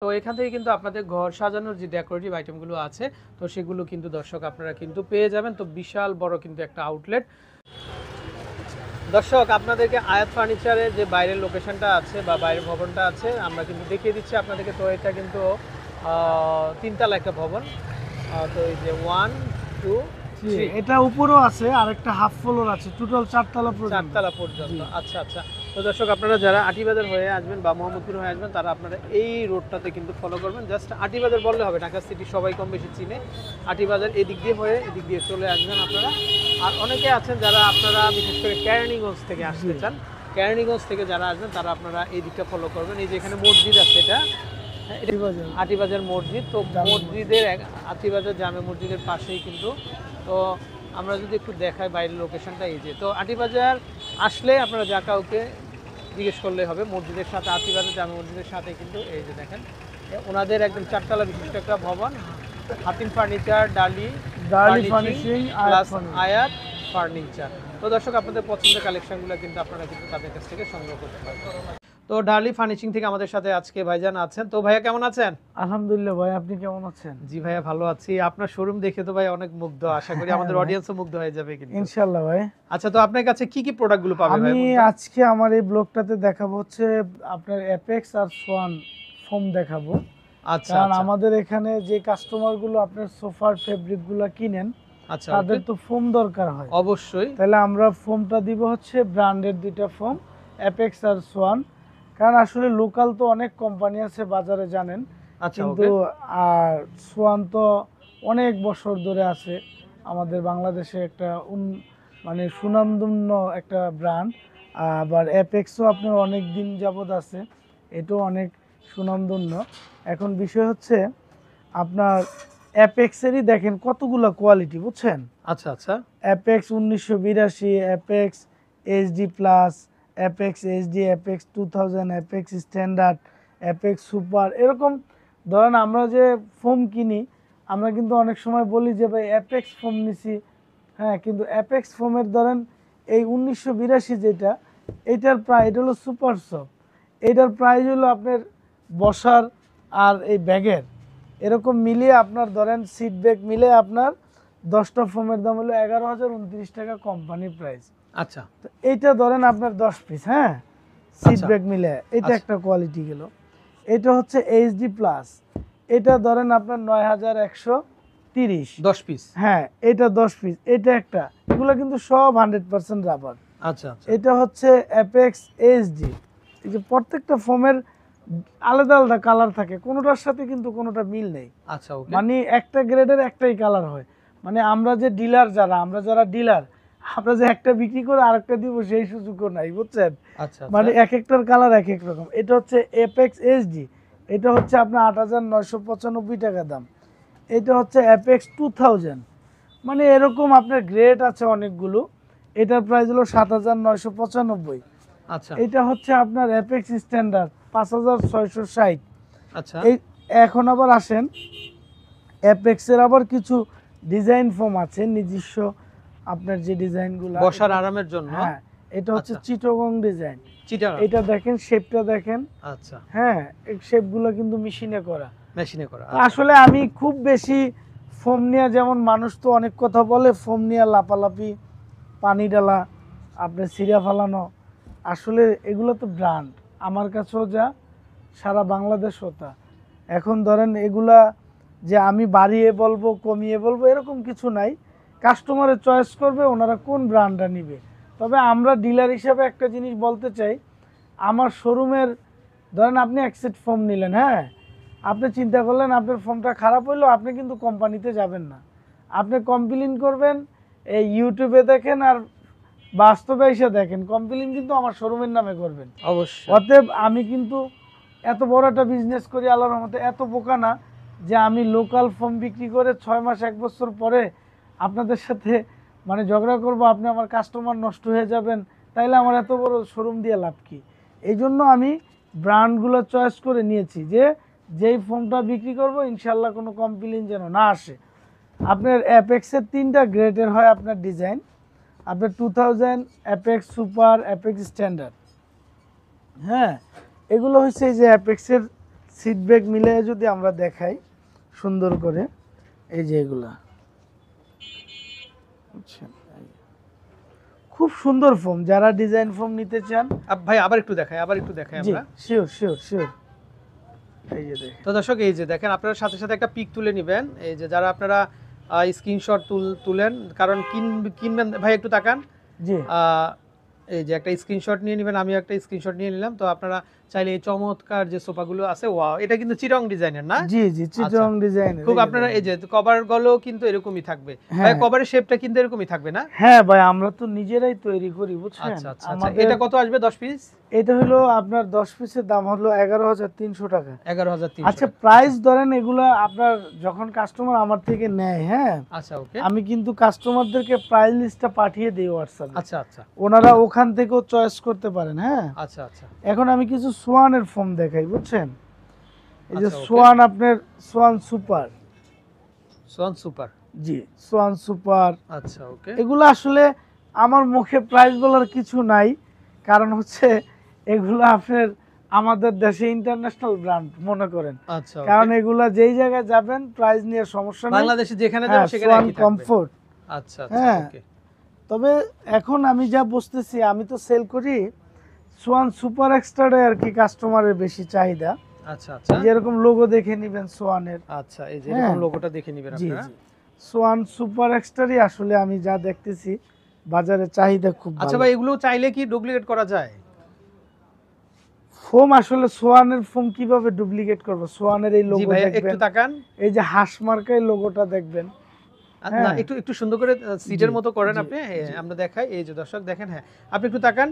তো এখান থেকে কিন্তু আপনাদের ঘর সাজানোর যে ডেকোরেটিভ আইটেমগুলো আছে, তো সেগুলো কিন্তু দর্শক আপনারা কিন্তু পেয়ে যাবেন। তো বিশাল বড় কিন্তু একটা আউটলেট। দর্শক আপনাদেরকে আয়াত ফার্নিচারের যে বাইরের লোকেশনটা আছে বা বাইরের ভবনটা আছে আমরা কিন্তু দেখিয়ে দিচ্ছি আপনাদেরকে। তো এটা কিন্তু তিনতলা একটা ভবন। তো এই যে 1 2 3 এটা উপরেও আছে আর একটা হাফ ফ্লোর আছে, টোটাল 4 তলা পর্যন্ত। 4 তলা পর্যন্ত। আচ্ছা আচ্ছা। তো দর্শক আপনারা যারা আটিবাজার হয়ে আসবেন বা মোহাম্মদপুর হয়ে আসবেন তারা আপনারা এই রোডটাতে কিন্তু ফলো করবেন। জাস্ট আটিবাজার বললে হবে, ঢাকা সিটি সবাই কম বেশি চিনে। আটিবাজার এদিক দিয়ে হয়ে এদিক দিয়ে চলে আসবেন আপনারা। আর অনেকে আছেন যারা আপনারা বিশেষ করে কেরানীগঞ্জ থেকে আসতে চান, কেরানীগঞ্জ থেকে যারা আসবেন তারা আপনারা এই দিকটা ফলো করবেন। এই যে এখানে মসজিদ আছে, এটা আটিবাজার মসজিদ। তো মসজিদের আটিবাজার জামে মসজিদের পাশেই কিন্তু। তো আমরা যদি একটু দেখাই বাইরের লোকেশনটা এই যে, তো আটিবাজার আসলে আপনারা যা কাউকে জিজ্ঞেস করলে হবে মসজিদের সাথে, আটিবাজার জামে মসজিদের সাথে কিন্তু এই যে দেখেন ওনাদের একদম 4 তলা বিশিষ্ট একটা ভবন। হাতিম ফার্নিচার, ডালি ফার্নিশিং, আয়াত ফার্নিচার। তো দর্শক আপনাদের পছন্দের কালেকশনগুলো কিন্তু আপনারা কিন্তু তাদের কাছ থেকে সংগ্রহ করতে পারবেন। তো ডার্লি ফার্নিশিং থেকে আমাদের সাথে আজকে ভাইজান আছেন। তো ভাইয়া কেমন আছেন? আলহামদুলিল্লাহ ভাই, আপনি কেমন আছেন? জি ভাইয়া ভালো আছি। আপনার শোরুম দেখে তো ভাই অনেক মুগ্ধ, আশা করি আমাদের অডিয়েন্সও মুগ্ধ হয়ে যাবে কিন্তু ইনশাআল্লাহ ভাই। আচ্ছা, তো আপনার কাছে কি কি প্রোডাক্টগুলো পাবে ভাই? আমি আজকে আমার এই ব্লগটাতে দেখাবো হচ্ছে আপনার অ্যাপেক্স আর সোয়ান ফোম দেখাবো। আচ্ছা, কারণ আমাদের এখানে যে কাস্টমার গুলো আপনার সোফার ফেব্রিক গুলো কিনেন, আচ্ছা তাদের তো ফোম দরকার হয় অবশ্যই। তাহলে আমরা ফোমটা দিব হচ্ছে ব্র্যান্ডের দুইটা ফোম, অ্যাপেক্স আর সোয়ান। কারণ আসলে লোকাল তো অনেক কোম্পানি আছে বাজারে জানেন, কিন্তু আর সোয়ান তো অনেক বছর ধরে আছে আমাদের বাংলাদেশে, একটা মানে সুনামধন্য একটা ব্র্যান্ড। আবার অ্যাপেক্সও আপনার অনেক দিন যাবত আছে, এটাও অনেক সুনামধন্য। এখন বিষয় হচ্ছে আপনার অ্যাপেক্সেরই দেখেন কতগুলো কোয়ালিটি, বুঝছেন? আচ্ছা আচ্ছা। Apex 1982, apex HD plus, apex HD, apex 2000, apex standard, apex super, এরকম ধরেন আমরা যে ফোম কিনি আমরা কিন্তু অনেক সময় বলি যে ভাই অ্যাপেক্স ফোম নিছি, হ্যাঁ, কিন্তু অ্যাপেক্স ফোমের ধরেন এই 1982 যেটা, এটার প্রায়, এটা হলো সুপার সফট, এটার প্রাইস হলো আপনার বসার আর এই ব্যাগের এরকম মিলিয়ে আপনার ধরেন সিট ব্যাগ মিলে আপনার 10টা ফোমের দাম হলো 11,029 টাকা কোম্পানি প্রাইস। আচ্ছা, তো এইটা ধরেন আপনার 10 পিস, হ্যাঁ, সিট ব্যাগ মিলে, এটা একটা কোয়ালিটি গেল। এটা হচ্ছে এইচডি প্লাস, এটা ধরেন আপনার 9,130, 10 পিস। হ্যাঁ, এটা 10 পিস, এটা একটা, এগুলো কিন্তু সব 100% রাবার। আচ্ছা, এটা হচ্ছে অ্যাপেক্স এইচডি। এই যে প্রত্যেকটা ফোমের আলাদা আলাদা কালার থাকে, কোনোটার সাথে কিন্তু কোনোটা মিল নেই। আচ্ছা, ওকে। মানে একটা গ্রেডের একটাই কালার হয়, মানে আমরা যে ডিলার, আমরা যারা ডিলার, আমরা যে একটা বিক্রি করে আরেকটা দিব সেই সুযোগও নাই, বুঝছেন? আচ্ছা, মানে এক একটার কালার এক এক রকম। এটা হচ্ছে অ্যাপেক্স এইচডি, এটা হচ্ছে আপনার 8,995 টাকা দাম। এটা হচ্ছে অ্যাপেক্স 2000, মানে এরকম আপনার গ্রেড আছে অনেকগুলো। এটার প্রাইস হলো 7,995। আচ্ছা, এটা হচ্ছে আপনার অ্যাপেক্স স্ট্যান্ডার্ড 5,660। আচ্ছা। এই এখন আবার আসেন অ্যাপেক্সের আবার কিছু ডিজাইন ফর্ম আছে নিজস্ব, আপনার যে ডিজাইনগুলো বসার আরামের জন্য। হ্যাঁ, এটা হচ্ছে চিটাগং ডিজাইন। চিটাগং, এটা দেখেন, শেপটা দেখেন। আচ্ছা, হ্যাঁ, এই শেপগুলো কিন্তু মেশিনে করা। মেশিনে করা। আসলে আমি খুব বেশি ফোম নিয়ে, যেমন মানুষ তো অনেক কথা বলে ফোম নিয়ে লাপালাপি, পানি ডালা, আপনার সিরা ফালানো, আসলে এগুলো তো ব্র্যান্ড, আমার কাছেও যা, সারা বাংলাদেশও তা। এখন ধরেন এগুলা যে আমি বাড়িয়ে বলবো কমিয়ে বলবো এরকম কিছু নাই, কাস্টমারের চয়েস করবে ওনারা কোন ব্র্যান্ডটা নিবে। তবে আমরা ডিলার হিসাবে একটা জিনিস বলতে চাই, আমার শোরুমের ধরেন আপনি এক সেট ফোম নিলেন, হ্যাঁ, আপনি চিন্তা করলেন আপনার ফোনটা খারাপ হইলো, আপনি কিন্তু কোম্পানিতে যাবেন না, আপনি কমপ্লেইন করবেন, এই ইউটিউবে দেখেন আর বাস্তবে এসে দেখেন, কমপ্লেইন কিন্তু আমার শোরুমের নামে করবেন অবশ্যই। অতএব আমি কিন্তু এত বড় একটা বিজনেস করি আল্লাহর রহমতে, এত বোকা না যে আমি লোকাল ফোম বিক্রি করে 6 মাস 1 বছর পরে আপনাদের সাথে মানে ঝগড়া করব, আপনি আমার কাস্টমার নষ্ট হয়ে যাবেন, তাইলে আমার এত বড় শোরুম দিয়ে লাভ কি? এই জন্য আমি ব্র্যান্ডগুলো চয়েস করে নিয়েছি যে যেই ফোনটা বিক্রি করব ইনশাল্লাহ কোনো কমপ্লেইন যেন না আসে। আপনার অ্যাপেক্সের 3টা গ্রেডের হয় আপনার ডিজাইন, আপনার 2000, অ্যাপেক্স সুপার, অ্যাপেক্স স্ট্যান্ডার্ড। হ্যাঁ, এগুলো হচ্ছে যে অ্যাপেক্সের সিট ব্যাগ মিলে যদি আমরা দেখাই সুন্দর করে, এই যে এগুলা বুঝছেন, খুব সুন্দর ফোম। যারা ডিজাইন ফোম নিতে চান ভাই আবার একটু দেখাই জি আমরা। Sure sure sure. এই যে দেখেন, তো দর্শক এই যে দেখেন, আপনারা সাথে সাথে একটা পিক তুলে নেবেন। এই যে যারা আপনারা স্ক্রিনশট তুলেন, কারণ কিনবেন ভাই একটু তাকান। জি এই যে একটা স্ক্রিনশট নিয়ে নেবেন, আমি একটা স্ক্রিনশট নিয়ে নিলাম। তো আপনারা চাইলে এই চমৎকার যে সোফাগুলো আছে, ওয়াও, এটা কিন্তু চিটং ডিজাইনের না? জি জি চিটং ডিজাইন। খুব আপনারা এই যে কভার গুলো কিন্তু এরকমই থাকবে ভাই, কভারের শেপটা কিন্তু এরকমই থাকবে না? হ্যাঁ ভাই, আমরা তো নিজেরাই তৈরি করি বুঝছেন। আচ্ছা আচ্ছা আচ্ছা। এটা কত আসবে 10 পিস? এটা হলো আপনার 10 পিসের দাম হলো 11,300 টাকা। 11,300। আচ্ছা প্রাইস ধরেন এগুলা আপনার যখন কাস্টমার আমার থেকে নেয়, হ্যাঁ আচ্ছা ওকে, আমি কিন্তু কাস্টমারদেরকে প্রাইস লিস্টটা পাঠিয়ে দিই হোয়াটসঅ্যাপে। আচ্ছা আচ্ছা, ওনারা ওখান থেকেও চয়েস করতে পারেন। হ্যাঁ আচ্ছা আচ্ছা। এখন আমি কিছু সোয়ানের ফোম দেখাই বুঝছেন। এই যে আচ্ছা, okay. সোয়ান, আপনার সোয়ান সুপার। সোয়ান সুপার, জি সোয়ান সুপার। আচ্ছা ওকে। এগুলো আসলে আমার মুখে প্রাইস বলার কিছু নাই, কারণ হচ্ছে এগুলো আপনার আমাদের দেশে ইন্টারন্যাশনাল ব্র্যান্ড মনে করেন। আচ্ছা, কারণ এগুলা যেই জায়গায় যাবেন প্রাইস নিয়ে সমস্যা নেই, বাংলাদেশে যেখানে যাবেন সেখানে সোয়ান একই থাকবে। কমফোর্ট। আচ্ছা আচ্ছা হ্যাঁ। ওকে। তবে এখন আমি যা বুঝতেছি, আমি তো সেল করি সোয়ান সুপার এক্সট্রাটাই আর কি কাস্টমারের বেশি চাহিদা। আচ্ছা আচ্ছা, যেরকম লোগো দেখে নেবেন সোয়ানের। আচ্ছা এই যে এরকম লোগোটা দেখে নেবেন জি আপনারা। জি, সোয়ান সুপার এক্সট্রারই আসলে আমি যা দেখতেছি বাজারে চাহিদা খুব ভালো। আচ্ছা ভাই, এগুলো চাইলে কি ডুপ্লিকেট করা যায়? ফোম আসলে সোয়ানের ফোম কিভাবে ডুপ্লিকেট করব? সোয়ানের এই জি লোগো ভাই দেখবেন, একটু তাকান। এই যে হাঁস মার্কায় লোগোটা দেখবেন। না হ্যাঁ। একটু একটু সুন্দর করে সিটের জি, মতো করেন জি, আপনি। জি। আমরা দেখাই, এই যে দর্শক দেখেন, হ্যাঁ আপনি একটু তাকান।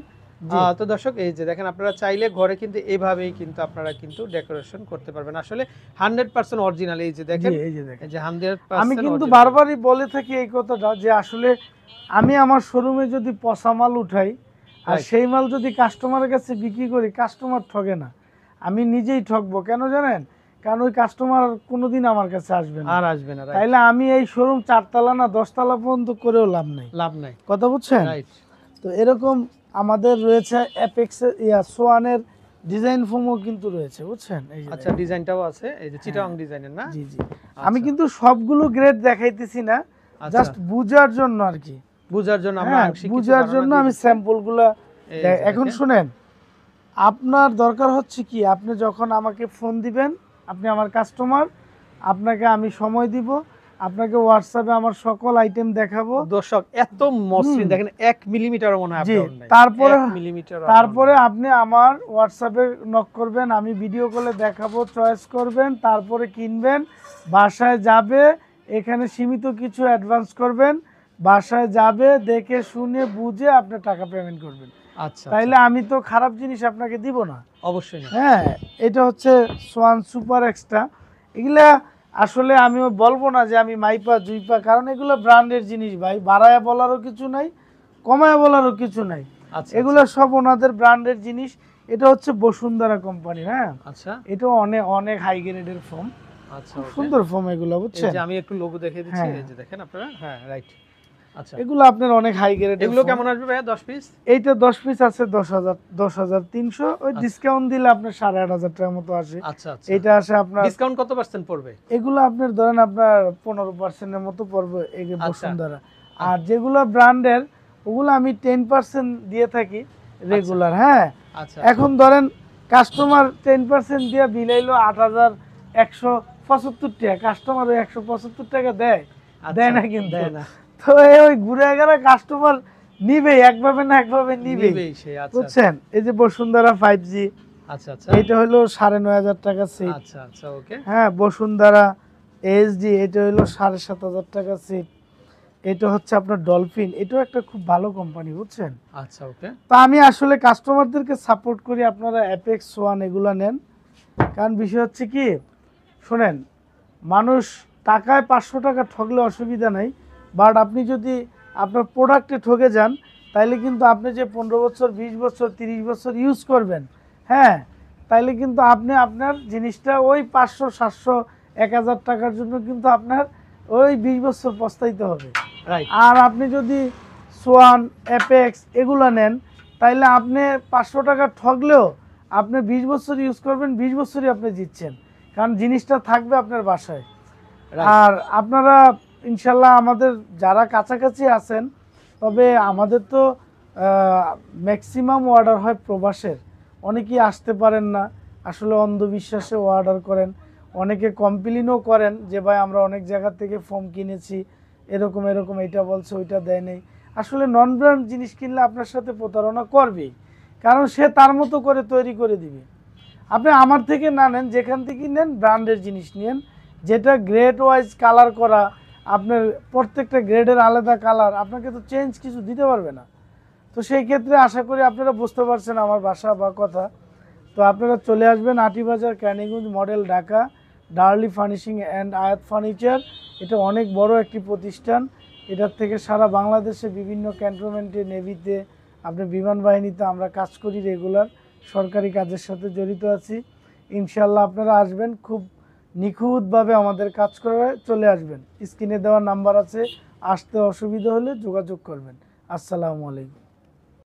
জি। তো দর্শক এই যে দেখেন, আপনারা চাইলে ঘরে কিন্তু এইভাবেই কিন্তু আপনারা কিন্তু ডেকোরেশন করতে পারবেন। আসলে 100% অরিজিনাল। এই যে দেখেন, জি, এই যে দেখেন, এই যে 100% আমি কিন্তু original। বারবারই বলে থাকি এই কথাটা যে আসলে আমি আমার শোরুমে যদি পচা মাল উঠাই আর Right. সেই মাল যদি কাস্টমারের কাছে বিক্রি করি, কাস্টমার ঠগে না, আমি নিজেই ঠকবো। কেন জানেন? কারণ ওই কাস্টমার কোনোদিন আমার কাছে আসবে না। আর আসবে না, রাইট। তাইলে আমি এই শোরুম 4 তলা না 10 তলা পর্যন্ত করেও লাভ নাই, লাভ নাই, কথা বুঝছেন? রাইট। তো এরকম আমাদের রয়েছে অ্যাপেক্স সোয়ানের ডিজাইন ফোমও কিন্তু রয়েছে বুঝছেন। এই যে আচ্ছা ডিজাইনটাও আছে, এই যে চিটাং ডিজাইনের না? জি জি, আমি কিন্তু সবগুলো গ্রেড দেখাইতেছি না, আচ্ছা, জাস্ট বুঝার জন্য আর কি। বুঝার জন্য আমরা হ্যাঁ, আংশিক কিছু বুঝার ধারণা জন্য দিয়ে আমি দিচ্ছি। স্যাম্পলগুলা এই যে এখন দেখেন। শুনেন, আপনার দরকার হচ্ছে কি, আপনি যখন আমাকে ফোন দিবেন, আপনি আমার কাস্টমার, আপনাকে আমি সময় দিব, আপনাকে হোয়াটসঅ্যাপে আমার সকল আইটেম দেখাবো। দর্শক এত মসৃণ দেখেন, 1 মিলিমিটার মনে হয় জি, আপনার নাই। তারপরে 1 মিলিমিটার তারপরে আপনি আমার হোয়াটসঅ্যাপে নক করবেন, আমি ভিডিও কলে দেখাবো, চয়েস করবেন, তারপরে কিনবেন, বাসায় যাবে, এখানে সীমিত কিছু অ্যাডভান্স করবেন, বাসায় যাবে, দেখে শুনে বুঝে আপনি টাকা পেমেন্ট করবেন। আচ্ছা, তাইলে আমি তো খারাপ জিনিস আপনাকে দিব না। অবশ্যই না। হ্যাঁ, এটা হচ্ছে সোয়ান সুপার এক্সট্রা। এগুলা আসলে আমিও বলবো না যে আমি মাইপা জুইপা, কারণ এগুলো ব্র্যান্ডের জিনিস ভাই, বাড়ায়া বলারও কিছু নাই, কমায়া বলারও কিছু নাই, আচ্ছা এগুলো সব ওনাদের ব্র্যান্ডের জিনিস। এটা হচ্ছে বসুন্ধরা কোম্পানি। হ্যাঁ, আচ্ছা এটা অনেক অনেক হাই গ্রেডের ফোম, আচ্ছা খুব okay। সুন্দর ফোম এগুলো এই বুঝছেন। যে আমি একটু লোগো দেখিয়ে দিচ্ছি, হ্যাঁ। এই যে দেখেন আপনারা, হ্যাঁ রাইট। আচ্ছা এগুলো আপনার অনেক হাই গ্রেড। এগুলো কেমন আসবে ভাইয়া 10 পিস? এইটা 10 পিস আছে 10,300, ওই ডিসকাউন্ট দিলে আপনার 8,500 টাকার মতো আসে। আচ্ছা আচ্ছা, এটা আসে আপনার, ডিসকাউন্ট কত পার্সেন্ট পড়বে? এগুলো আপনার ধরেন আপনার 15% মতো পড়বে এই আচ্ছা। বসুন্ধরা। আর যেগুলো ব্র্যান্ডের ওগুলো আমি 10% দিয়ে থাকি রেগুলার। হ্যাঁ, আচ্ছা এখন ধরেন কাস্টমার 10% দিয়ে বিলাইলো 8,175 টাকা, কাস্টমার ওই 175 টাকা দেয় দেয় না কিন্তু, দেয় না, তো ওই ঘুরে গেলে কাস্টমার নিবে একভাবে না একভাবে নিবে, নিবেই সে। আচ্ছা বুঝছেন। এই যে বসুন্ধরা 5G, আচ্ছা আচ্ছা এটা হলো 9,500 টাকা সিট। আচ্ছা আচ্ছা ওকে। হ্যাঁ, বসুন্ধরা এইচডি, এটা হলো 7,500 টাকা সিট। এটা হচ্ছে আপনার ডলফিন, এটাও একটা খুব ভালো কোম্পানি বুঝছেন। আচ্ছা ওকে। তা আমি আসলে কাস্টমারদেরকে সাপোর্ট করি আপনারা অ্যাপেক্স ওয়ান এগুলা নেন। কারণ বিষয় হচ্ছে কি, শোনেন, মানুষ টাকায় 500 টাকা ঠকলে অসুবিধা নাই, বাট আপনি যদি আপনার প্রোডাক্টে ঠকে যান, তাইলে কিন্তু আপনি যে 15 বছর 20 বছর 30 বছর ইউজ করবেন, হ্যাঁ, তাইলে কিন্তু আপনি আপনার জিনিসটা ওই 500 700 1000 টাকার জন্য কিন্তু আপনার ওই 20 বছর পস্তাইতে হবে। রাইট। আর আপনি যদি সোয়ান অ্যাপেক্স এগুলো নেন, তাইলে আপনি 500 টাকা ঠকলেও আপনি 20 বছর ইউজ করবেন, 20 বছরই আপনি জিতছেন, কারণ জিনিসটা থাকবে আপনার বাসায়। Right. আর আপনারা ইনশাল্লাহ আমাদের যারা কাছাকাছি আছেন, তবে আমাদের তো ম্যাক্সিমাম অর্ডার হয় প্রবাসের, অনেকেই আসতে পারেন না, আসলে অন্ধবিশ্বাসে অর্ডার করেন, অনেকে কমপ্লেনও করেন যে ভাই আমরা অনেক জায়গা থেকে ফোম কিনেছি, এরকম এরকম এইটা বলছে ওইটা দেয় নেই। আসলে নন ব্র্যান্ড জিনিস কিনলে আপনার সাথে প্রতারণা করবেই, কারণ সে তার মতো করে তৈরি করে দিবে। আপনি আমার থেকে না নেন, যেখান থেকে নেন ব্র্যান্ডের জিনিস নেন, যেটা গ্রেড ওয়াইজ কালার করা, আপনার প্রত্যেকটা গ্রেডের আলাদা কালার, আপনাকে তো চেঞ্জ কিছু দিতে পারবে না। তো সেই ক্ষেত্রে আশা করি আপনারা বুঝতে পারছেন আমার ভাষা বা কথা। তো আপনারা চলে আসবেন Atibazar, Kaniganj model, Dhaka, Daryl furnishing and আয়াত ফার্নিচার। এটা অনেক বড় একটি প্রতিষ্ঠান, এটার থেকে সারা বাংলাদেশে বিভিন্ন ক্যান্টনমেন্টে, নেভিতে, আপনার বিমান বাহিনীতে আমরা কাজ করি, রেগুলার সরকারি কাজের সাথে জড়িত আছি। ইনশাল্লাহ আপনারা আসবেন, খুব নিখুঁতভাবে আমাদের কাজ করে চলে আসবেন। স্ক্রিনে দেওয়া নাম্বার আছে, আসতে অসুবিধা হলে যোগাযোগ করবেন। আসসালামু আলাইকুম।